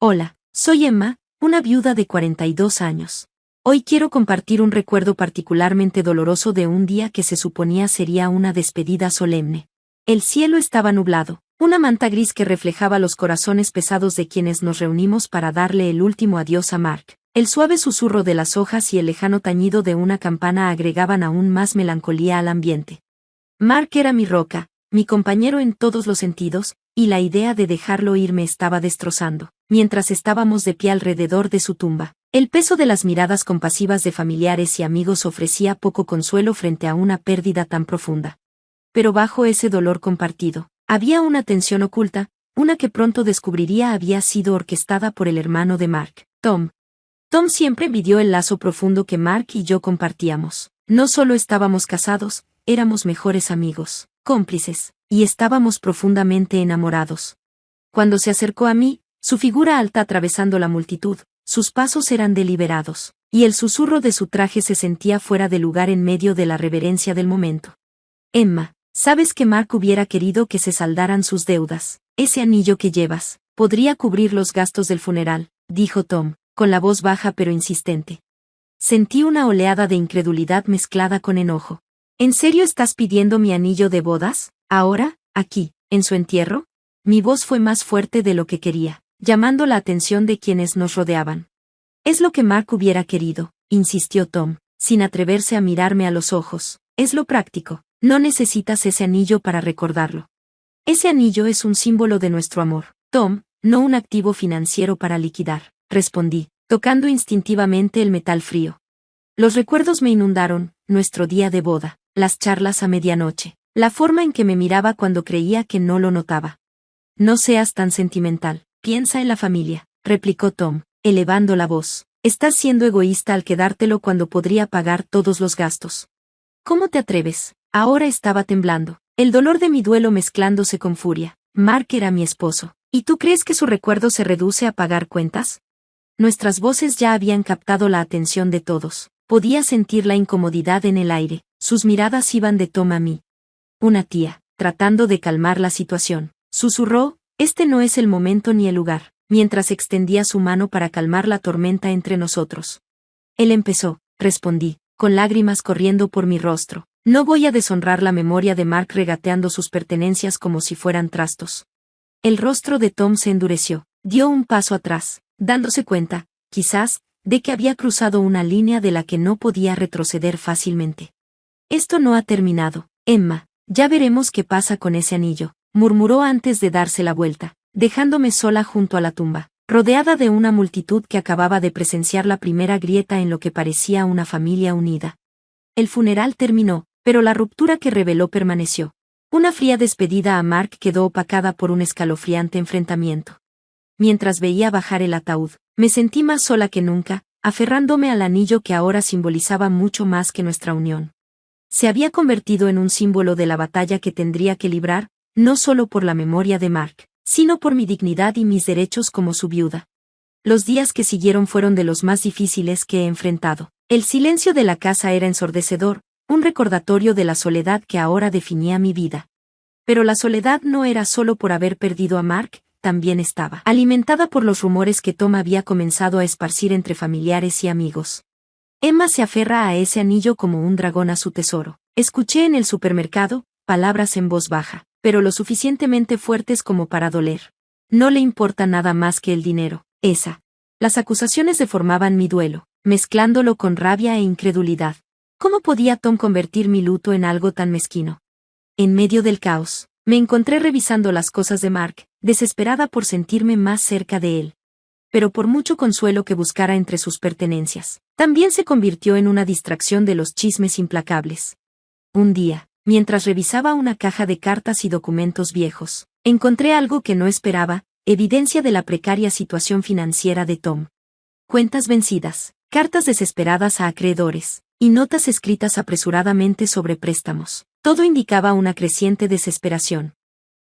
Hola, soy Emma, una viuda de 42 años. Hoy quiero compartir un recuerdo particularmente doloroso de un día que se suponía sería una despedida solemne. El cielo estaba nublado, una manta gris que reflejaba los corazones pesados de quienes nos reunimos para darle el último adiós a Mark. El suave susurro de las hojas y el lejano tañido de una campana agregaban aún más melancolía al ambiente. Mark era mi roca, mi compañero en todos los sentidos, y la idea de dejarlo ir me estaba destrozando. Mientras estábamos de pie alrededor de su tumba, el peso de las miradas compasivas de familiares y amigos ofrecía poco consuelo frente a una pérdida tan profunda. Pero bajo ese dolor compartido, había una tensión oculta, una que pronto descubriría había sido orquestada por el hermano de Mark, Tom. Tom siempre vivió el lazo profundo que Mark y yo compartíamos. No solo estábamos casados, éramos mejores amigos, cómplices, y estábamos profundamente enamorados. Cuando se acercó a mí, su figura alta atravesando la multitud, sus pasos eran deliberados, y el susurro de su traje se sentía fuera de lugar en medio de la reverencia del momento. Emma, sabes que Mark hubiera querido que se saldaran sus deudas. Ese anillo que llevas podría cubrir los gastos del funeral, dijo Tom, con la voz baja pero insistente. Sentí una oleada de incredulidad mezclada con enojo. ¿En serio estás pidiendo mi anillo de bodas? ¿Ahora, aquí, en su entierro? Mi voz fue más fuerte de lo que quería, llamando la atención de quienes nos rodeaban. Es lo que Mark hubiera querido, insistió Tom, sin atreverse a mirarme a los ojos. Es lo práctico, no necesitas ese anillo para recordarlo. Ese anillo es un símbolo de nuestro amor, Tom, no un activo financiero para liquidar, respondí, tocando instintivamente el metal frío. Los recuerdos me inundaron, nuestro día de boda, las charlas a medianoche, la forma en que me miraba cuando creía que no lo notaba. No seas tan sentimental, piensa en la familia, replicó Tom, elevando la voz. Estás siendo egoísta al quedártelo cuando podría pagar todos los gastos. ¿Cómo te atreves? Ahora estaba temblando, el dolor de mi duelo mezclándose con furia. Mark era mi esposo, ¿y tú crees que su recuerdo se reduce a pagar cuentas? Nuestras voces ya habían captado la atención de todos. Podía sentir la incomodidad en el aire, sus miradas iban de Tom a mí. Una tía, tratando de calmar la situación, susurró, este no es el momento ni el lugar, mientras extendía su mano para calmar la tormenta entre nosotros. Él empezó, respondí, con lágrimas corriendo por mi rostro. No voy a deshonrar la memoria de Mark regateando sus pertenencias como si fueran trastos. El rostro de Tom se endureció, dio un paso atrás, dándose cuenta, quizás, de que había cruzado una línea de la que no podía retroceder fácilmente. Esto no ha terminado, Emma, ya veremos qué pasa con ese anillo, murmuró antes de darse la vuelta, dejándome sola junto a la tumba, rodeada de una multitud que acababa de presenciar la primera grieta en lo que parecía una familia unida. El funeral terminó, pero la ruptura que reveló permaneció. Una fría despedida a Mark quedó opacada por un escalofriante enfrentamiento. Mientras veía bajar el ataúd, me sentí más sola que nunca, aferrándome al anillo que ahora simbolizaba mucho más que nuestra unión. Se había convertido en un símbolo de la batalla que tendría que librar, no solo por la memoria de Mark, sino por mi dignidad y mis derechos como su viuda. Los días que siguieron fueron de los más difíciles que he enfrentado. El silencio de la casa era ensordecedor, un recordatorio de la soledad que ahora definía mi vida. Pero la soledad no era solo por haber perdido a Mark, también estaba alimentada por los rumores que Tom había comenzado a esparcir entre familiares y amigos. Emma se aferra a ese anillo como un dragón a su tesoro. Escuché en el supermercado, palabras en voz baja, pero lo suficientemente fuertes como para doler. No le importa nada más que el dinero, esa. Las acusaciones deformaban mi duelo, mezclándolo con rabia e incredulidad. ¿Cómo podía Tom convertir mi luto en algo tan mezquino? En medio del caos, me encontré revisando las cosas de Mark, desesperada por sentirme más cerca de él. Pero por mucho consuelo que buscara entre sus pertenencias, también se convirtió en una distracción de los chismes implacables. Un día, mientras revisaba una caja de cartas y documentos viejos, encontré algo que no esperaba, evidencia de la precaria situación financiera de Tom. Cuentas vencidas, cartas desesperadas a acreedores, y notas escritas apresuradamente sobre préstamos. Todo indicaba una creciente desesperación.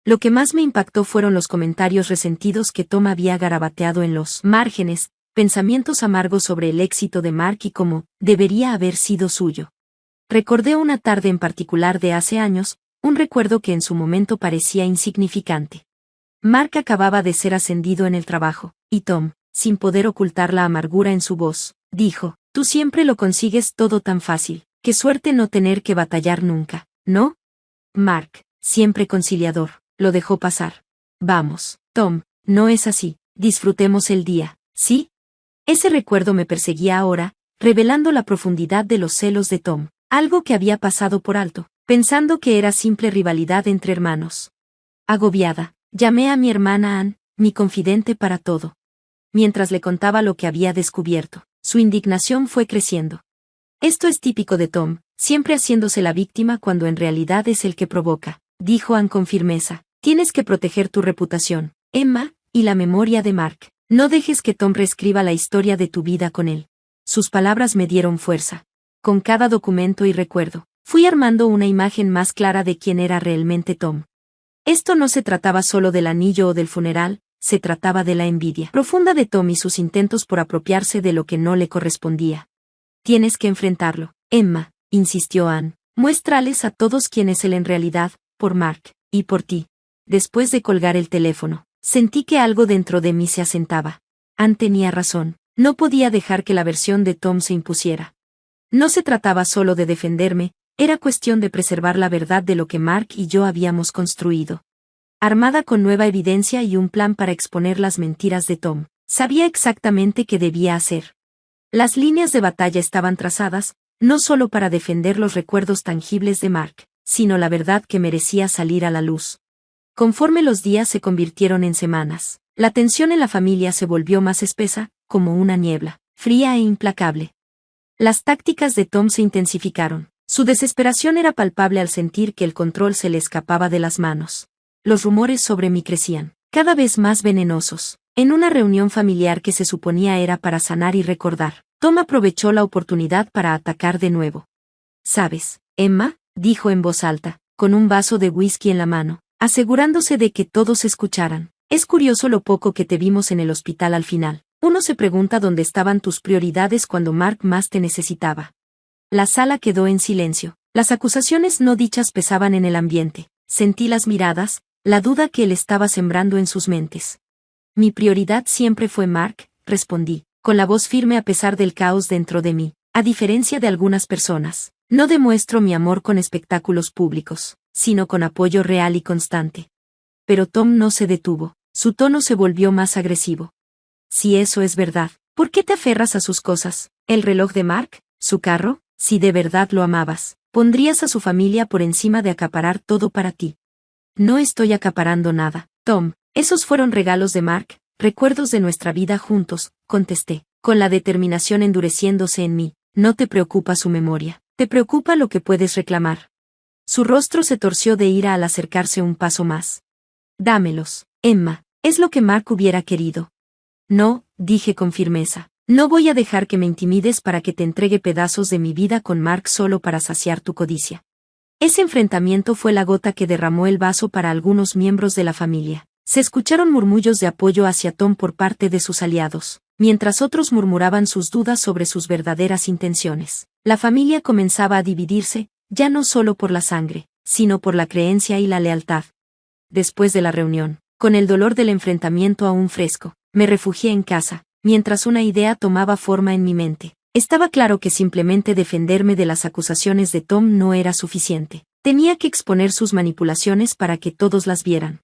Lo que más me impactó fueron los comentarios resentidos que Tom había garabateado en los márgenes, pensamientos amargos sobre el éxito de Mark y cómo debería haber sido suyo. Recordé una tarde en particular de hace años, un recuerdo que en su momento parecía insignificante. Mark acababa de ser ascendido en el trabajo, y Tom, sin poder ocultar la amargura en su voz, dijo, tú siempre lo consigues todo tan fácil, qué suerte no tener que batallar nunca, ¿no? Mark, siempre conciliador, lo dejó pasar. Vamos, Tom, no es así, disfrutemos el día, ¿sí? Ese recuerdo me perseguía ahora, revelando la profundidad de los celos de Tom, algo que había pasado por alto, pensando que era simple rivalidad entre hermanos. Agobiada, llamé a mi hermana Ann, mi confidente para todo. Mientras le contaba lo que había descubierto, su indignación fue creciendo. Esto es típico de Tom, siempre haciéndose la víctima cuando en realidad es el que provoca, dijo Ann con firmeza. Tienes que proteger tu reputación, Emma, y la memoria de Mark. No dejes que Tom reescriba la historia de tu vida con él. Sus palabras me dieron fuerza. Con cada documento y recuerdo, fui armando una imagen más clara de quién era realmente Tom. Esto no se trataba solo del anillo o del funeral, se trataba de la envidia profunda de Tom y sus intentos por apropiarse de lo que no le correspondía. Tienes que enfrentarlo, Emma, insistió Ann. Muéstrales a todos quién es él en realidad, por Mark, y por ti. Después de colgar el teléfono, sentí que algo dentro de mí se asentaba. Ann tenía razón, no podía dejar que la versión de Tom se impusiera. No se trataba solo de defenderme, era cuestión de preservar la verdad de lo que Mark y yo habíamos construido. Armada con nueva evidencia y un plan para exponer las mentiras de Tom, sabía exactamente qué debía hacer. Las líneas de batalla estaban trazadas, no solo para defender los recuerdos tangibles de Mark, sino la verdad que merecía salir a la luz. Conforme los días se convirtieron en semanas, la tensión en la familia se volvió más espesa, como una niebla, fría e implacable. Las tácticas de Tom se intensificaron. Su desesperación era palpable al sentir que el control se le escapaba de las manos. Los rumores sobre mí crecían, cada vez más venenosos. En una reunión familiar que se suponía era para sanar y recordar, Tom aprovechó la oportunidad para atacar de nuevo. ¿Sabes, Emma?, dijo en voz alta, con un vaso de whisky en la mano, asegurándose de que todos escucharan. Es curioso lo poco que te vimos en el hospital al final. Uno se pregunta dónde estaban tus prioridades cuando Mark más te necesitaba. La sala quedó en silencio. Las acusaciones no dichas pesaban en el ambiente. Sentí las miradas, la duda que él estaba sembrando en sus mentes. Mi prioridad siempre fue Mark, respondí, con la voz firme a pesar del caos dentro de mí. A diferencia de algunas personas, no demuestro mi amor con espectáculos públicos, sino con apoyo real y constante. Pero Tom no se detuvo, su tono se volvió más agresivo. Si eso es verdad, ¿por qué te aferras a sus cosas? ¿El reloj de Mark? ¿Su carro? Si de verdad lo amabas, pondrías a su familia por encima de acaparar todo para ti. No estoy acaparando nada, Tom, esos fueron regalos de Mark, recuerdos de nuestra vida juntos, contesté, con la determinación endureciéndose en mí. No te preocupa su memoria, te preocupa lo que puedes reclamar. Su rostro se torció de ira al acercarse un paso más. Dámelos, Emma, es lo que Mark hubiera querido. No, dije con firmeza, no voy a dejar que me intimides para que te entregue pedazos de mi vida con Mark solo para saciar tu codicia. Ese enfrentamiento fue la gota que derramó el vaso para algunos miembros de la familia. Se escucharon murmullos de apoyo hacia Tom por parte de sus aliados, mientras otros murmuraban sus dudas sobre sus verdaderas intenciones. La familia comenzaba a dividirse, ya no solo por la sangre, sino por la creencia y la lealtad. Después de la reunión, con el dolor del enfrentamiento aún fresco, me refugié en casa, mientras una idea tomaba forma en mi mente. Estaba claro que simplemente defenderme de las acusaciones de Tom no era suficiente. Tenía que exponer sus manipulaciones para que todos las vieran.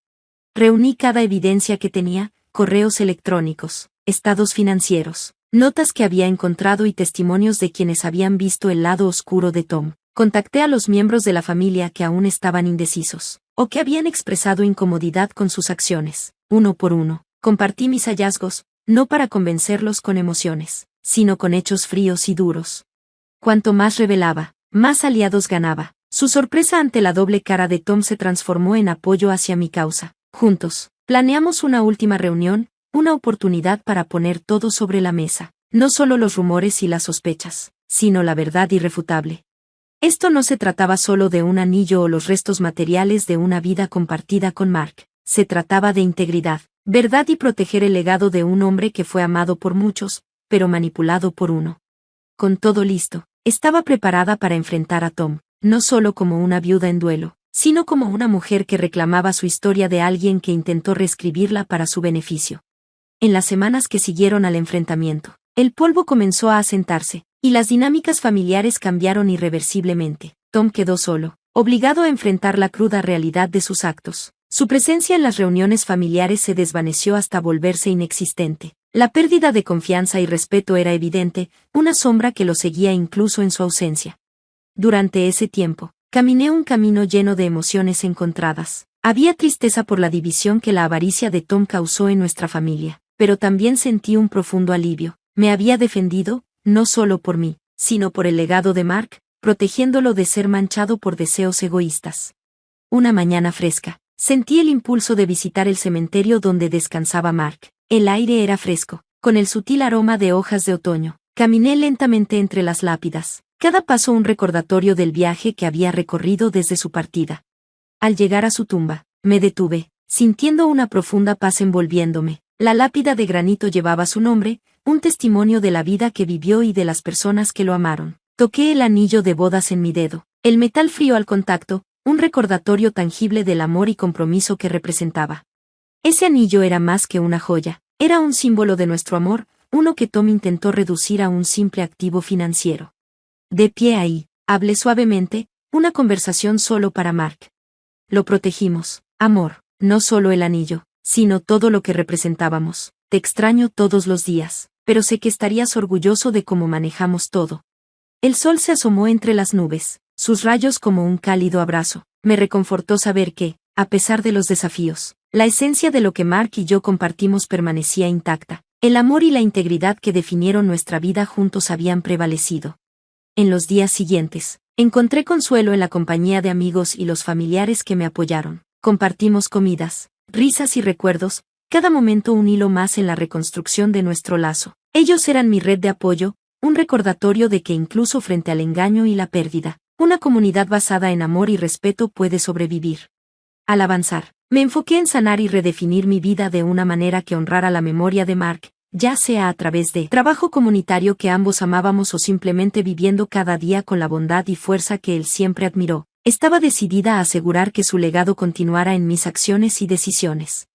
Reuní cada evidencia que tenía, correos electrónicos, estados financieros, notas que había encontrado y testimonios de quienes habían visto el lado oscuro de Tom. Contacté a los miembros de la familia que aún estaban indecisos, o que habían expresado incomodidad con sus acciones. Uno por uno, compartí mis hallazgos, no para convencerlos con emociones, sino con hechos fríos y duros. Cuanto más revelaba, más aliados ganaba. Su sorpresa ante la doble cara de Tom se transformó en apoyo hacia mi causa. Juntos, planeamos una última reunión, una oportunidad para poner todo sobre la mesa, no solo los rumores y las sospechas, sino la verdad irrefutable. Esto no se trataba solo de un anillo o los restos materiales de una vida compartida con Mark, se trataba de integridad, verdad y proteger el legado de un hombre que fue amado por muchos, pero manipulado por uno. Con todo listo, estaba preparada para enfrentar a Tom, no solo como una viuda en duelo, sino como una mujer que reclamaba su historia de alguien que intentó reescribirla para su beneficio. En las semanas que siguieron al enfrentamiento, el polvo comenzó a asentarse, y las dinámicas familiares cambiaron irreversiblemente. Tom quedó solo, obligado a enfrentar la cruda realidad de sus actos. Su presencia en las reuniones familiares se desvaneció hasta volverse inexistente. La pérdida de confianza y respeto era evidente, una sombra que lo seguía incluso en su ausencia. Durante ese tiempo, caminé un camino lleno de emociones encontradas. Había tristeza por la división que la avaricia de Tom causó en nuestra familia, pero también sentí un profundo alivio. Me había defendido, no solo por mí, sino por el legado de Mark, protegiéndolo de ser manchado por deseos egoístas. Una mañana fresca, sentí el impulso de visitar el cementerio donde descansaba Mark. El aire era fresco, con el sutil aroma de hojas de otoño. Caminé lentamente entre las lápidas, cada paso un recordatorio del viaje que había recorrido desde su partida. Al llegar a su tumba, me detuve, sintiendo una profunda paz envolviéndome. La lápida de granito llevaba su nombre, un testimonio de la vida que vivió y de las personas que lo amaron. Toqué el anillo de bodas en mi dedo, el metal frío al contacto, un recordatorio tangible del amor y compromiso que representaba. Ese anillo era más que una joya, era un símbolo de nuestro amor, uno que Tom intentó reducir a un simple activo financiero. De pie ahí, hablé suavemente, una conversación solo para Mark. Lo protegimos, amor, no solo el anillo, sino todo lo que representábamos. Te extraño todos los días, pero sé que estarías orgulloso de cómo manejamos todo. El sol se asomó entre las nubes, sus rayos como un cálido abrazo. Me reconfortó saber que, a pesar de los desafíos, la esencia de lo que Mark y yo compartimos permanecía intacta. El amor y la integridad que definieron nuestra vida juntos habían prevalecido. En los días siguientes, encontré consuelo en la compañía de amigos y los familiares que me apoyaron. Compartimos comidas, risas y recuerdos, cada momento un hilo más en la reconstrucción de nuestro lazo. Ellos eran mi red de apoyo, un recordatorio de que incluso frente al engaño y la pérdida, una comunidad basada en amor y respeto puede sobrevivir. Al avanzar, me enfoqué en sanar y redefinir mi vida de una manera que honrara la memoria de Mark, ya sea a través de trabajo comunitario que ambos amábamos o simplemente viviendo cada día con la bondad y fuerza que él siempre admiró. Estaba decidida a asegurar que su legado continuara en mis acciones y decisiones.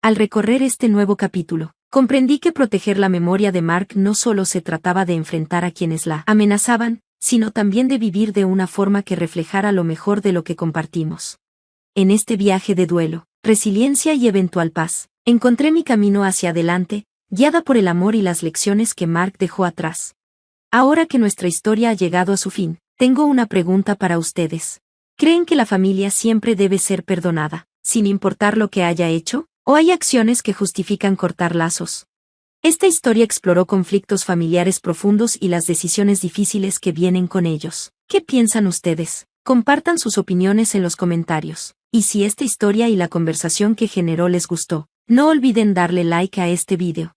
Al recorrer este nuevo capítulo, comprendí que proteger la memoria de Mark no solo se trataba de enfrentar a quienes la amenazaban, sino también de vivir de una forma que reflejara lo mejor de lo que compartimos. En este viaje de duelo, resiliencia y eventual paz, encontré mi camino hacia adelante, guiada por el amor y las lecciones que Mark dejó atrás. Ahora que nuestra historia ha llegado a su fin, tengo una pregunta para ustedes. ¿Creen que la familia siempre debe ser perdonada, sin importar lo que haya hecho? ¿O hay acciones que justifican cortar lazos? Esta historia exploró conflictos familiares profundos y las decisiones difíciles que vienen con ellos. ¿Qué piensan ustedes? Compartan sus opiniones en los comentarios. Y si esta historia y la conversación que generó les gustó, no olviden darle like a este video.